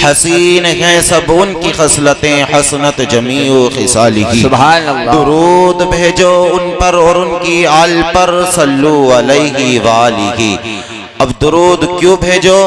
हसीन हैं सब उनकी खसलतें, हसनत जमीउ खिसालिही। सुभान अल्लाह। दुरूद भेजो उन पर और उनकी आल पर, सल्लु अलैहि वालिही। अब दुरूद क्यों भेजो?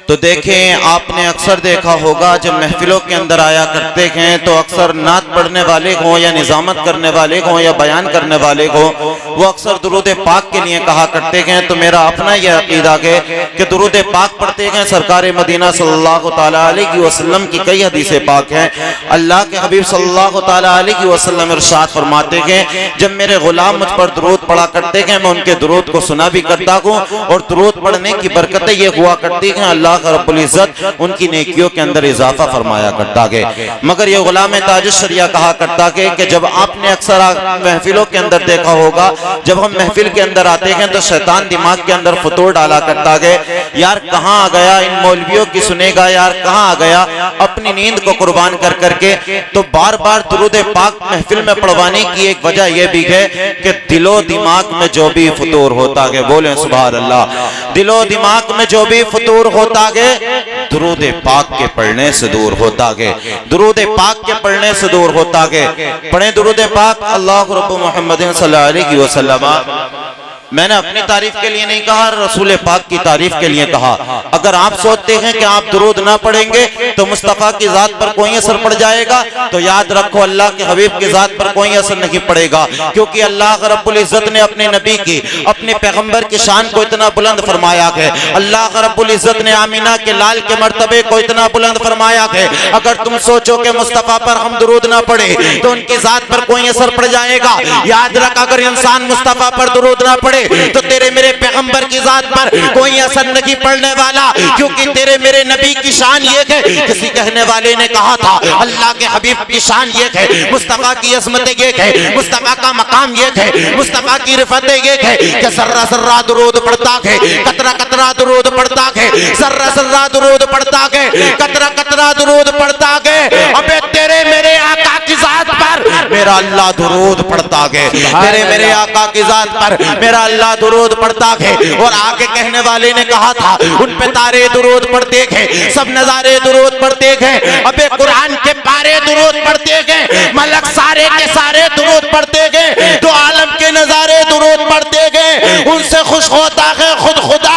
तो देखें, आपने अक्सर देखा होगा जब महफिलों के अंदर आया करते हैं तो अक्सर नात पढ़ने वाले हों या निजामत करने वाले हों या बयान करने वाले हों, वो अक्सर दुरूद पाक के लिए कहा करते हैं। तो मेरा अपना यह अकीदा है कि दुरूद पाक पढ़ते हैं। सरकार मदीना सल्लल्लाहु ताला अलैहि वसल्लम की कई हदीसें पाक हैं। अल्लाह के हबीब सल्लल्लाहु ताला अलैहि वसल्लम इरशाद फरमाते हैं, जब मेरे गुलाम मुझ पर दुरूद पढ़ा करते हैं मैं उनके दुरूद को सुना भी करता हूँ, और दुरूद पढ़ने की बरकतें ये हुआ करती हैं अल्लाह रब्बुल इज्जत उनकी नेकियों के अंदर इजाफा फरमाया करता है। मगर ये गुलाम ताजुश शरिया कहा करता है कि जब आपने अक्सर महफिलों के अंदर देखा होगा, जब हम महफिल के अंदर आते हैं तो शैतान दिमाग के अंदर फतूर डाला करता है, यार कहाँ आ गया इन मौलवियों की सुनेगा, यार कहाँ आ गया अपनी नींद को कुर्बान कर करके। तो बार बार दुरूद पाक महफिल में पढ़वाने की एक वजह यह भी है कि दिलो दिमाग में जो भी फतूर होता है, बोले सुभान अल्लाह, दिलो दिमाग में जो भी फतूर होता है दुरूद पाक के पढ़ने से दूर होता है, दुरूद पाक के पढ़ने से दूर होता है। पढ़े दुरूद पाक। अल्लाह रब्बु मुहम्मद सल्लल्लाहु अलैहि वसल्लम। मैंने अपनी तारीफ के लिए नहीं कहा, रसूल पाक की तारीफ के लिए कहा। अगर आप सोचते हैं कि आप दुरूद ना पढ़ेंगे तो मुस्तफ़ा की जात पर कोई असर पड़ जाएगा, तो याद रखो अल्लाह के हबीब की जात पर कोई असर नहीं पड़ेगा, क्योंकि अल्लाह रब्बुल इज्जत ने अपने नबी की, अपने पैगंबर की शान को इतना बुलंद फरमाया है। अल्लाह रब्बुल इज्जत ने आमीना के लाल के मर्तबे को इतना बुलंद फरमाया है। अगर तुम सोचो कि मुस्तफ़ा पर हम दुरूद ना पढ़े तो उनकी जात पर कोई असर पड़ जाएगा, याद रख अगर इंसान मुस्तफ़ा पर दुरूद ना पढ़े तो तेरे मेरे पैगंबर की जात पर कोई असर नहीं पड़ने वाला, क्योंकि तेरे मेरे नबी की शान ये है। किसी कहने वाले ने कहा था अल्लाह के हबीब की शान ये है, मुस्तफ़ा की अज़मत ये है, मुस्तफ़ा का मकाम ये है, मुस्तफ़ा की रिफत ये है कि सर्रा सर्रा दुरूद पढ़ता है, कतरा कतरा दुरूद पढ़ता है, सर्रा सर्रा दुरूद पढ़ता है, कतरा कतरा दुरूद पढ़ता है। अबे तेरे मेरे आका की जात पर मेरा अल्लाह दुरूद पढ़ता है, तेरे मेरे आका की जात पर मेरा अल्लाह दुरूद पढ़ता है। और आगे कहने वाले ने कहा था उन पे तारे दुरूद पढ़ते हैं, सब नजारे दुरूद पढ़ते हैं। अबे कुरान के पारे दुरूद पढ़ते हैं, मलक सारे के सारे दुरूद पढ़ते हैं, तो आलम के नजारे दुरूद पढ़ते हैं। उनसे खुश होता है खुद खुदा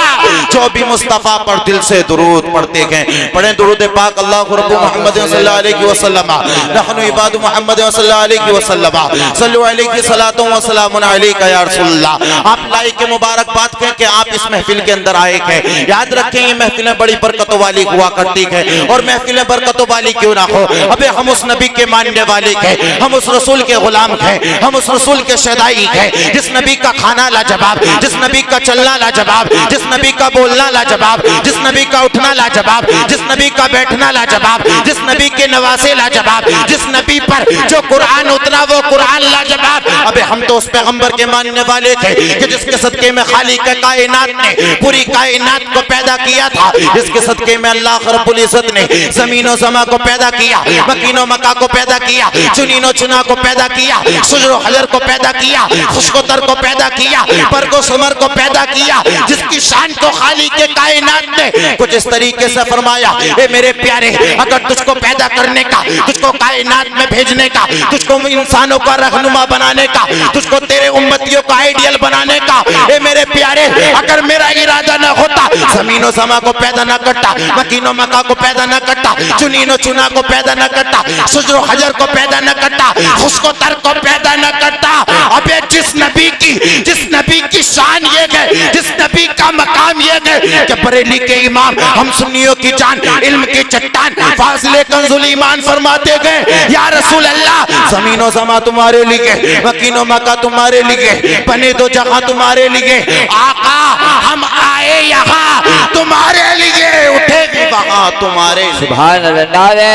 जो भी मुस्तफ़ा पर दिल से दुरूद पढ़ते हैं। पढ़े दुरूद पाक। अल्लाह रब्बु मुहम्मद सल्लल्लाहु अलैहि वसल्लम नहनु इबादु मुहम्मद सल्लल्लाहु अलैहि वसल्लम सल्लु अलैहि सलातु व सलामुन अलैका या रसूलल्लाह। आप लाई के मुबारकबाद कहें कि आप इस महफिल के अंदर आए हैं। याद रखें ये महफिलें बड़ी बरकतों वाली हुआ करती है, और महफिलें बरकतों वाली क्यों ना हो। अबे हम उस नबी के मानने वाले हैं, हम उस रसूल के गुलाम हैं, हम उस रसूल के शदाई हैं, जिस नबी का खाना लाजवाब, जिस नबी का चलना लाजवाब, जिस नबी का बोलना लाजवाब, जिस नबी का उठना लाजवाब, जिस नबी का बैठना लाजवाब, जिस नबी के नवासे लाजवाब, जिस नबी पर जो कुरान उतरा वो कुरान लाजवाब। अबे हम तो उस पैगंबर के मानने वाले थे कि जिसके सदके में खालिक कायनात ने पूरी कायनात को पैदा किया था, जिसके सदके में अल्लाह रब्बुल इज्जत ने ज़मीन व समा को पैदा किया, मकीनो मका को पैदा किया, चुनीनो चुना को पैदा किया, शुजरो हजर को पैदा किया, खुशकोतर को पैदा किया, बरगो समर को पैदा किया, जिसकी शान को खालिक कायनात ने कुछ इस तरीके से फरमाया, ए मेरे प्यारे अगर तुझको पैदा करने का, तुझको कायनात में भेजने का, तुझको इंसानों का रहनुमा बनाने का, तुझको तेरे उम्मतियों का आइडियल बनाने का, ए मेरे प्यारे अगर मेरा इरादा न होता ज़मीनो समा को पैदा न करता, मकीनो मका को पैदा न करता, चुनीनो चुना को पैदा न करता, शुजरो हजर को पैदा न करता, खुशको तर को पैदा न करता। अबे जिस नबी की शान ये है, जिस नबी का मकाम ये है कि बरेली के इमाम हम सुन्नियों की जान, इल्म की चट्टान, फाज़िले कंजुल ईमान फरमाते गए या रसूल अल्लाह ज़मीनो समा तुम्हारे लिए, मकीनो मका तुम्हारे लिए, बने दो जगह तुम्हारे लिए, आका हम आए यहाँ तुम्हारे लिए, उठे भी वहाँ तुम्हारे। सुभान अल्लाह। नारे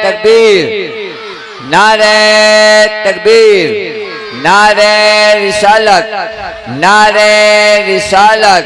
तकबीर, नारे तकबीर, नारे रिसालत, नारे रिसालत।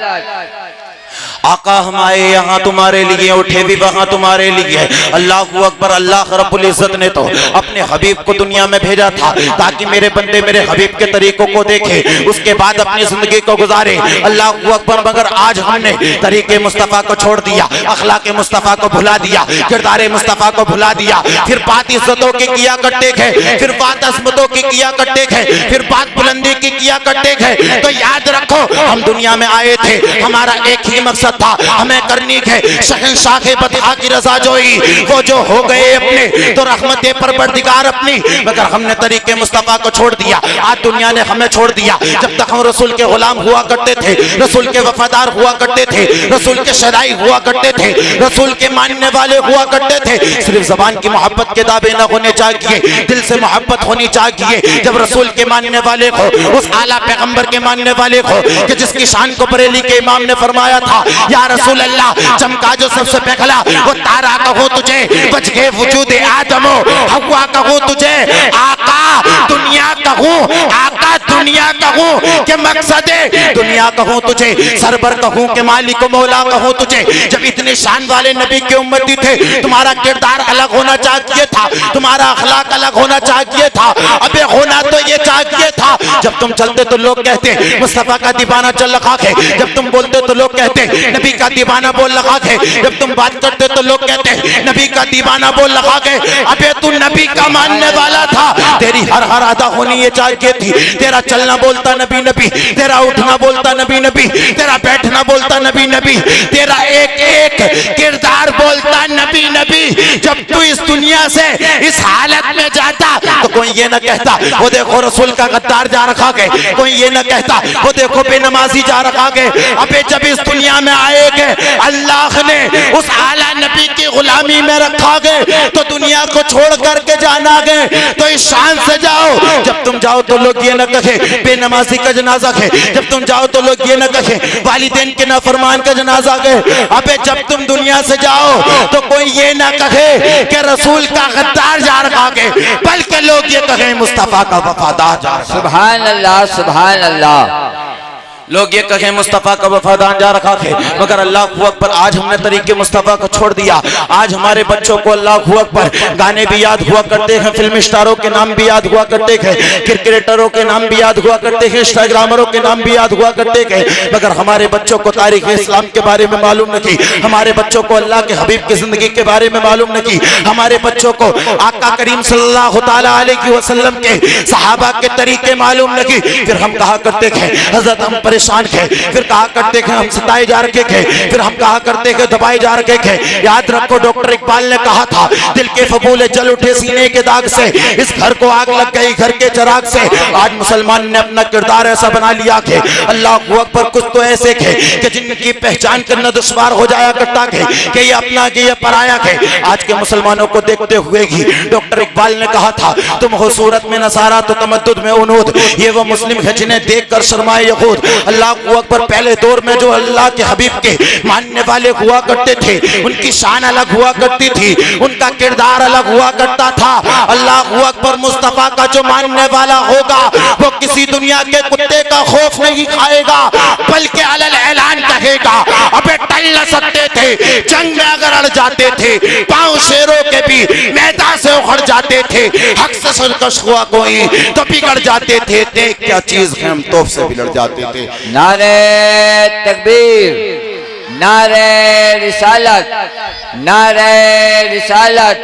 आका हम आए यहाँ तुम्हारे लिए, उठे भी वहाँ तुम्हारे लिए। अल्लाह अकबर। अल्लाह रब्बुल इज्जत ने तो अपने हबीब को दुनिया में भेजा था ताकि मेरे बंदे मेरे हबीब के तरीकों को देखे, उसके बाद अपनी जिंदगी को गुजारे। अल्लाह अकबर। मगर आज हमने तरीके मुस्तफ़ा को छोड़ दिया, अखलाक मुस्तफ़ा को भुला दिया, किरदार मुस्तफ़ा को भुला दिया। फिर बात इज्जतों की किया करते थे, फिर बात अजमतों की किया करते थे, फिर बात बुलंदी की किया करते थे। तो याद रखो हम दुनिया में आए थे, हमारा एक ही मकसद था, हमें करनी है शहंशाह बदहा की रजा जोई। वो जो हो गए अपने तो रहमत परवरदिगार अपनी, मगर हमने तरीके मुस्तफ़ा को छोड़ दिया। आज दुनिया ने हमें छोड़ दिया। जब तक हम रसूल के गुलाम हुआ करते थे, रसूल के वफादार हुआ करते थे, रसूल के शराई हुआ करते थे, रसूल के मानने वाले हुआ करते थे, सिर्फ जबान की मोहब्बत के दावे न होने चाहिए, दिल से मोहब्बत होनी चाहिए। जब रसूल के मानने वाले को, उस आला पैगंबर के मानने वाले को, कि जिसकी शान को बरेली के इमाम ने फरमाया था, या रसूल अल्लाह चमका जो सबसे पहला वो तारा कहो तुझे, बच गए वजूद आदमो हवा कहो तुझे, आका दुनिया कहूँ, आका दुनिया कहूँ के मकसद दुनिया कहूँ तुझे, सरबर कहूँ के मालिक मौला कहूँ तुझे। जब इतने शान वाले नबी के उम्मती थे, तुम्हारा किरदार अलग होना चाहिए था, तुम्हारा अखलाक अलग होना चाहिए था। अबे होना तो ये चाहिए था, जब तुम चलते तो लोग कहते मुस्तफा का दीवाना चल रखा है, जब तुम बोलते तो लोग कहते नबी का दीवाना बोल रखा है, जब तुम बात करते तो लोग कहते नबी का दीवाना बोल रखा है। अबे तू नबी का मानने वाला था, तेरी हर हर अदा होनी ये चाहिए थी। तेरा चलना बोलता नबी नबी, तेरा उठना बोलता नबी नबी, तेरा बैठना बोलता नबी नबी, तेरा एक एक किरदार बोलता नबी नबी। जब तू इस दुनिया से इस हालत में जाता तो कोई ये न कहता वो देखो रसूल का गद्दार जा रखा है, कोई ये न कहता वो देखो बेनमाजी जा रखा है। अबे जब इस दुनिया में आएगे अल्लाह ने उस आला नबी की गुलामी में रखा गए तो दुनिया को छोड़ करके जाना गए, तो इस शान से जाओ। जब तुम जाओ तो लोग ये न कहे बेनमाजी का जनाजा है, जब तुम जाओ तो लोग ये न कहे वालिदैन के नाफरमान का जनाजा है। अबे जब तुम दुनिया से जाओ तो कोई ये ना कहे कि रसूल का गद्दार जा रखा है, बल्कि लोग ये कहे मुस्तफा का वफादार जा रखा। सुभान अल्लाह, सुभान अल्लाह। लोग ये कहे मुस्तफ़ा का वफादार जा रखा है, मगर अल्लाह अकबर आज हमने तरीके मुस्तफ़ा को छोड़ दिया। आज हमारे बच्चों को अल्लाह अकबर गाने भी याद हुआ करते हैं, फिल्म स्टारों के नाम भी याद हुआ करते हैं, क्रिकेटरों के नाम भी याद हुआ करते हैं, इंस्टाग्रामरों के नाम भी याद हुआ करते हैं, मगर हमारे बच्चों को तारीख इस्लाम के बारे में मालूम नहीं, हमारे बच्चों को अल्लाह के हबीब की जिंदगी के बारे में मालूम नहीं, हमारे बच्चों को आका करीम सल्लल्लाहु तआला अलैहि वसल्लम के सहाबा के तरीके मालूम नहीं। फिर हम कहा करते थे हजरत हम परेशान थे, फिर कहा करते थे हम सताए जा रखे थे, फिर हम कहा करते थे दबाए जा रखे थे। याद रखो डॉक्टर इकबाल ने कहा था दिल के फबूले जल उठे सीने के दाग से, इस घर को आग लग गई घर के चिराग से। आज मुसलमान ने अपना किरदार ऐसा बना लिया कि अल्लाह अकबर कुछ तो ऐसे थे कि जिनकी पहचान करना दुश्वार हो जाया करता है कि ये अपना कि ये पराया है। आज के मुसलमानों को देखते हुए ही डॉक्टर इकबाल ने कहा था तुम हो सूरत में नसारा तो तमद्दुद में उनूद, ये वो मुस्लिम है जिन्हें देख कर शर्माए यहूद। अल्लाह अकबर पहले दौर में जो अल्लाह के हबीब के मानने वाले हुआ करते थे उनकी शान अलग हुआ करती थी, उनका किरदार अलग हुआ करता था। अल्लाह अकबर मुस्तफा का जो मानने वाला होगा वो किसी दुनिया के कुत्ते का खौफ नहीं खाएगा, बल्कि अलल ऐलान कहेगा अबे टल न सकते थे, जंग में अगर अड़ जाते थे पांव शेरों के भी मैदान से उखड़ जाते थे, हक से सरकश हुआ कोई तो बिगड़ जाते थे, देख क्या चीज है हम तोप से बिगड़ जाते थे। नारे तकबीर, नारे रिसालत, नारे रिसालत।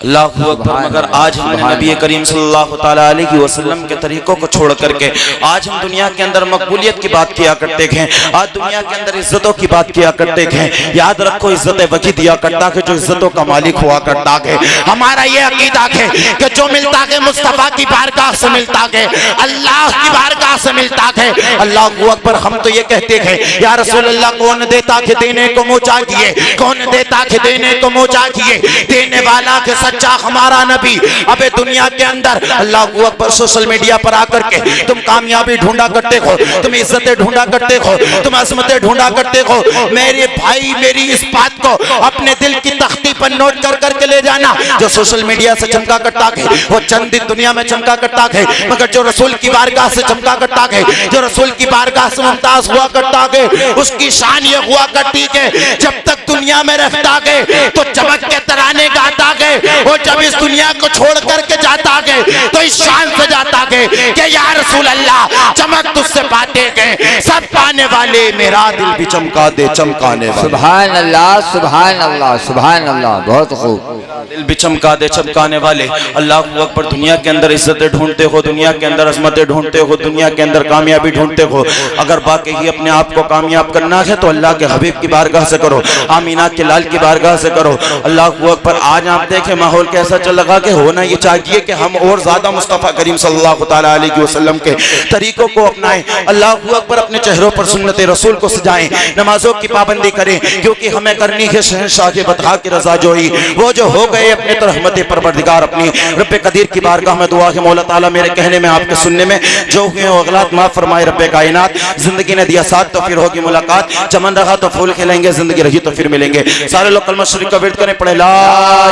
अल्लाह अकबर। मगर आज हमने नबी करीम सल्लल्लाहु तआला अलैहि वसल्लम के तरीकों को छोड़ करके आज हम दुनिया के अंदर मकबूलियत की बात किया करते हैं, आज दुनिया के अंदर इज्जतों की बात किया करते हैं। याद रखो इज्जत वही दिया करता है जो इज्जतों का मालिक हुआ करता है। हमारा ये अकीदा है कि जो मिलता है मुस्तफा की बारगाह से मिलता है, अल्लाह की बारगाह से मिलता है। अल्लाह अकबर। हम तो ये कहते हैं या रसूल अल्लाह कौन देता है देने को मुँह चाहिए, कौन देता है देने को मुँह चाहिए, देने वाला के सच्चा हमारा नबी। अबे दुनिया के अंदर अल्लाह अकबर सोशल मीडिया पर आकर के तुम कामयाबी ढूंढा करते हो, तुम इज्जतें ढूंढा करते हो, तुम अजमतें ढूंढा करते हो। मेरे भाई मेरी इस बात को अपने दिल की तख्ती पर नोट कर करके ले जाना, जो सोशल मीडिया से चमका करता है वो चंद दिन दुनिया में चमका करता है, मगर जो रसूल की बारगाह से चमका करता है, जो रसूल की बारगाह से मुमताज हुआ करता है, उसकी शान ये हुआ करती है जब तक दुनिया में रहता है तो चमक के तराने गाता है, और जब इस दुनिया को छोड़ करके जाता है तो इस शान से जाता है कि या रसूल अल्लाह चमक तुझसे पाते हैं सब पाने वाले, मेरा दिल भी चमका दे चमकाने वाले। सुभान अल्लाह, सुभान अल्लाह, सुभान अल्लाह, बहुत खूब। दिल भी चमका दे चमकाने वाले। अल्लाह अकबर। दुनिया के अंदर इज्जतें ढूंढते हो, दुनिया के अंदर अजमतें ढूंढते हो, दुनिया के अंदर कामयाबी ढूंढते हो, अगर बाकी ही अपने आप को कामयाब करना है तो अल्लाह के हबीब की बारगाह से करो, आमीना के लाल की बारगाह से करो। अल्लाह अकबर। आज आप देखें माहौल कैसा चल रहा कि होना ये चाहिए कि हम और ज्यादा मुस्तफ़ा करीम सल्लल्लाहु तआला अलैहि वसल्लम के तरीकों को अपनाएं। अल्लाह अकबर। अपने चेहरों पर सुन्नत रसूल को सजाएं, नमाजों की पाबंदी करें, क्योंकि हमें करनी है शहंशाह के बदहा की रजा जोई। वो जो हो गए अपने तो रहमत परवरदिगार अपनी रब्बे कदीर की बारगाह में दुआ है मौला ताला मेरे कहने में आपके सुनने में जो हुए हो अगलात माफ फरमाए रब्बे कायनात। जिंदगी ने दिया साथ तो फिर होगी मुलाकात, चमन रहा तो फूल खिलेंगे, जिंदगी रही तो फिर मिलेंगे। सारे लोग कलमा शरीफ का विर्द करें, पढ़े ला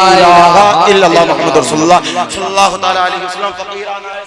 इलाहा इल्लल्लाह मुहम्मदुर रसूलुल्लाह सल्लल्लाहु तआला अलैहि वसल्लम।